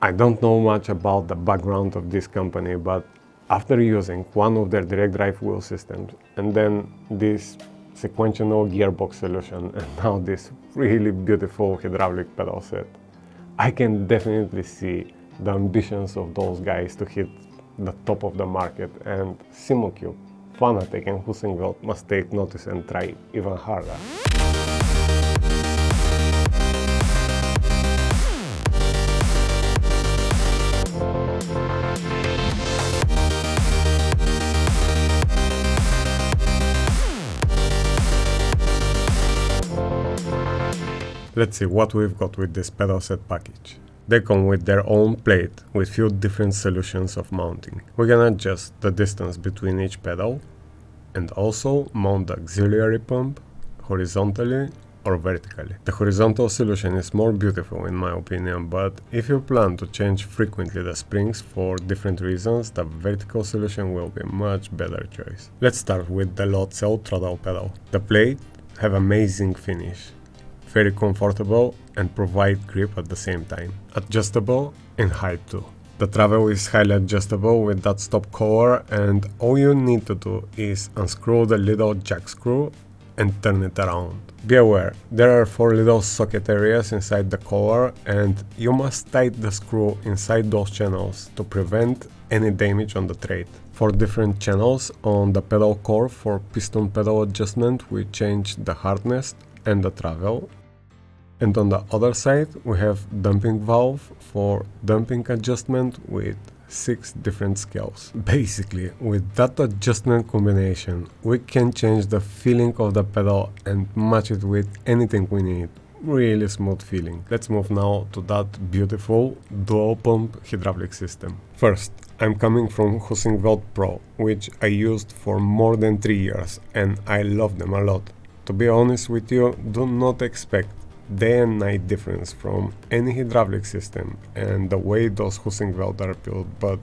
I don't know much about the background of this company, but after using one of their direct drive wheel systems and then this sequential gearbox solution and now this really beautiful hydraulic pedal set, I can definitely see the ambitions of those guys to hit the top of the market, and Simucube, Fanatec and Heusinkveld must take notice and try even harder. Let's see what we've got with this pedal set package. They come with their own plate with few different solutions of mounting. We can adjust the distance between each pedal and also mount the auxiliary pump horizontally or vertically. The horizontal solution is more beautiful in my opinion, but if you plan to change frequently the springs for different reasons, the vertical solution will be a much better choice. Let's start with the load cell throttle pedal. The plate have amazing finish, very comfortable and provide grip at the same time. Adjustable in height too. The travel is highly adjustable with that stop collar, and all you need to do is unscrew the little jack screw and turn it around. Be aware, there are 4 little socket areas inside the collar and you must tighten the screw inside those channels to prevent any damage on the thread. 4 different channels on the pedal core for piston pedal adjustment. We change the hardness and the travel. And on the other side we have dumping valve for dumping adjustment with 6 different scales. Basically, with that adjustment combination we can change the feeling of the pedal and match it with anything we need. Really smooth feeling. Let's move now to that beautiful dual pump hydraulic system. First, I'm coming from Heusinkveld Pro, which I used for more than 3 years and I love them a lot. To be honest with you, do not expect day and night difference from any hydraulic system and the way those Heusinkveld are built, but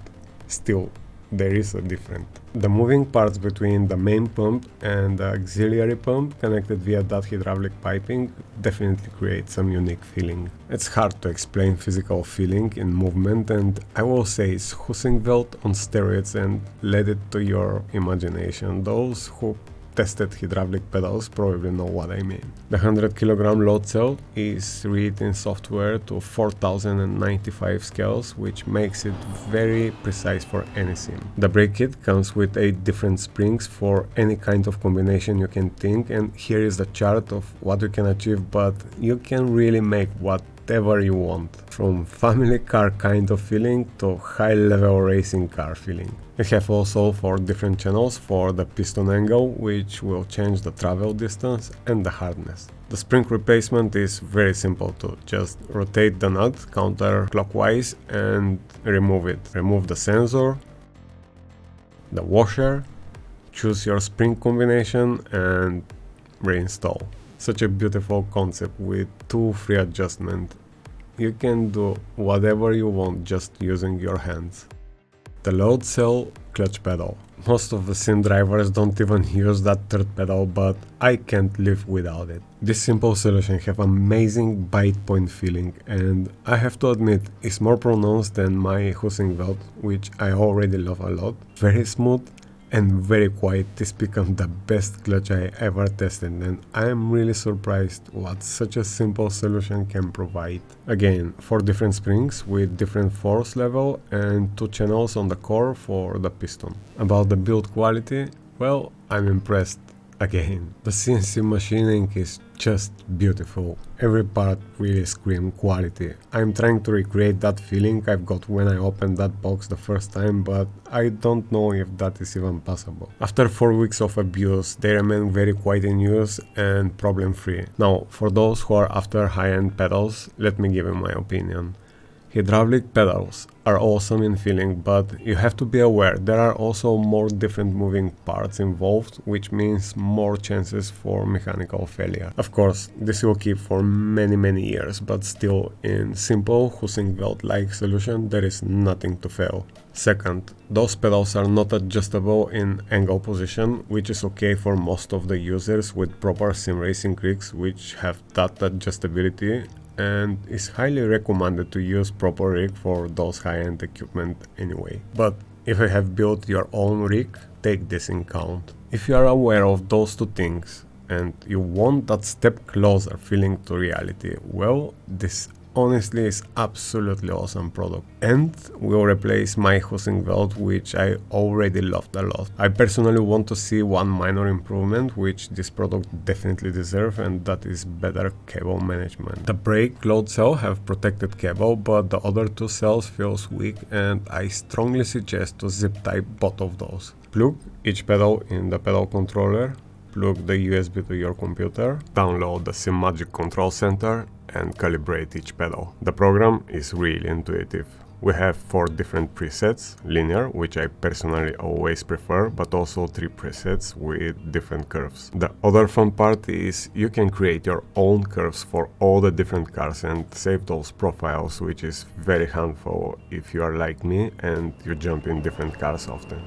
still there is a difference. The moving parts between the main pump and the auxiliary pump connected via that hydraulic piping definitely create some unique feeling. It's hard to explain physical feeling in movement, and I will say it's Heusinkveld on steroids, and let it to your imagination. Those who tested hydraulic pedals probably know what I mean. The 100 kg load cell is read in software to 4095 scales, which makes it very precise for any sim. The brake kit comes with 8 different springs for any kind of combination you can think, and here is the chart of what you can achieve, but you can really make whatever you want, from family car kind of feeling to high level racing car feeling. We have also 4 different channels for the piston angle, which will change the travel distance and the hardness. The spring replacement is very simple too. Just rotate the nut counterclockwise and remove it. Remove the sensor, the washer, choose your spring combination and reinstall. Such a beautiful concept with 2 free adjustments. You can do whatever you want just using your hands. The load cell clutch pedal. Most of the sim drivers don't even use that third pedal, but I can't live without it. This simple solution have amazing bite point feeling, and I have to admit it's more pronounced than my Heusinkveld, which I already love a lot. Very smooth and very quiet. This became the best clutch I ever tested, and I am really surprised what such a simple solution can provide. Again, 4 different springs with different force level and 2 channels on the core for the piston. About the build quality, well, I'm impressed. Again, the CNC machining is just beautiful. Every part really screams quality. I'm trying to recreate that feeling I've got when I opened that box the first time, but I don't know if that is even possible. After 4 weeks of abuse, they remain very quiet in use and problem free. Now, for those who are after high-end pedals, let me give you my opinion. Hydraulic pedals are awesome in feeling, but you have to be aware there are also more different moving parts involved, which means more chances for mechanical failure. Of course, this will keep for many years, but still, in simple Heusinkveld-like solution, there is nothing to fail. Second, those pedals are not adjustable in angle position, which is okay for most of the users with proper sim racing rigs which have that adjustability. and it's highly recommended to use proper rig for those high-end equipment anyway. But if you have built your own rig, take this in count. If you are aware of those two things and you want that step closer feeling to reality, well, this honestly is absolutely awesome product and will replace my Heusinkveld, which I already loved a lot. I personally want to see one minor improvement which this product definitely deserves, and that is better cable management. The brake load cell have protected cable, but the other two cells feels weak, and I strongly suggest to zip tie both of those. Plug each pedal in the pedal controller, plug the USB to your computer, download the Simagic control center and calibrate each pedal. The program is really intuitive. We have 4 different presets, linear, which I personally always prefer, but also 3 presets with different curves. The other fun part is you can create your own curves for all the different cars and save those profiles, which is very helpful if you are like me and you jump in different cars often.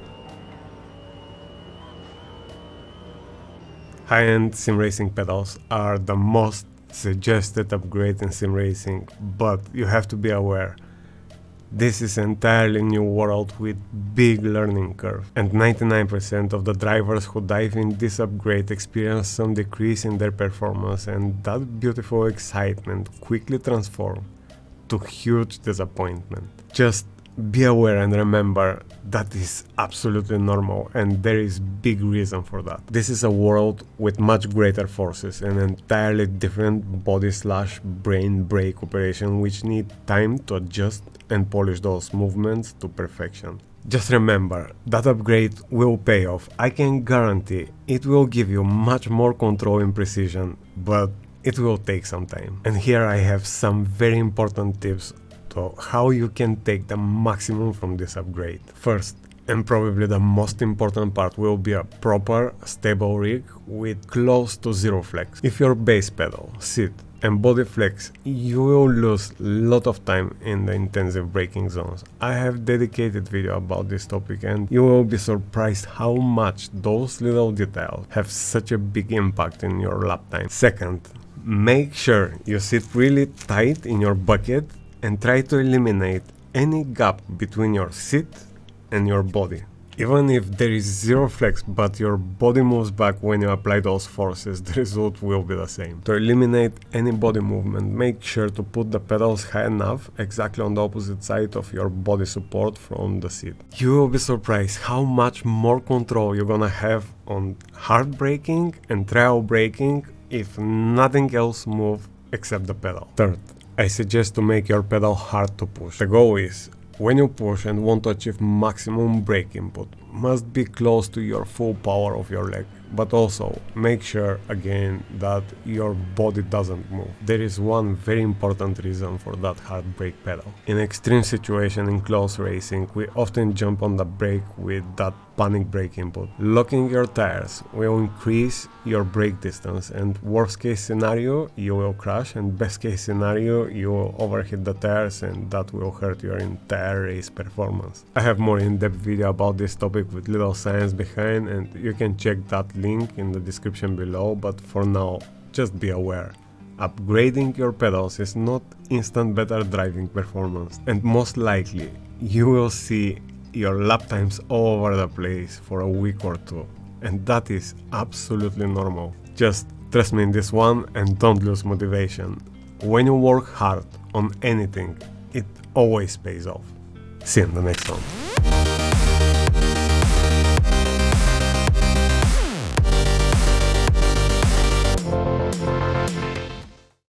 High-end sim racing pedals are the most suggested upgrade in sim racing, but you have to be aware. This is an entirely new world with big learning curve, and 99% of the drivers who dive in this upgrade experience some decrease in their performance, and that beautiful excitement quickly transforms to huge disappointment. Just be aware and remember that is absolutely normal, and there is big reason for that. This is a world with much greater forces and entirely different body/brain brake operation, which need time to adjust and polish those movements to perfection. Just remember, that upgrade will pay off. I can guarantee it will give you much more control and precision, but it will take some time. And here I have some very important tips to how you can take the maximum from this upgrade. First, and probably the most important part, will be a proper, stable rig with close to zero flex. If your base pedal, seat and body flex, you will lose a lot of time in the intensive braking zones. I have dedicated video about this topic, and you will be surprised how much those little details have such a big impact in your lap time. Second, make sure you sit really tight in your bucket and try to eliminate any gap between your seat and your body. Even if there is zero flex but your body moves back when you apply those forces, the result will be the same. To eliminate any body movement, make sure to put the pedals high enough, exactly on the opposite side of your body support from the seat. You will be surprised how much more control you're gonna have on hard braking and trail braking if nothing else moves except the pedal. Third, I suggest to make your pedal hard to push. The goal is, when you push and want to achieve maximum brake input, must be close to your full power of your leg, but also make sure again that your body doesn't move. There is one very important reason for that hard brake pedal. In extreme situation in close racing, we often jump on the brake with that panic brake input. Locking your tires will increase your brake distance, and worst case scenario you will crash, and best case scenario you will overheat the tires, and that will hurt your entire race performance. I have more in-depth video about this topic with little science behind, and you can check that link in the description below, but for now just be aware. Upgrading your pedals is not instant better driving performance, and most likely you will see your lap times all over the place for a week or two, and that is absolutely normal. Just trust me in this one and don't lose motivation. When you work hard on anything, it always pays off. See you in the next one.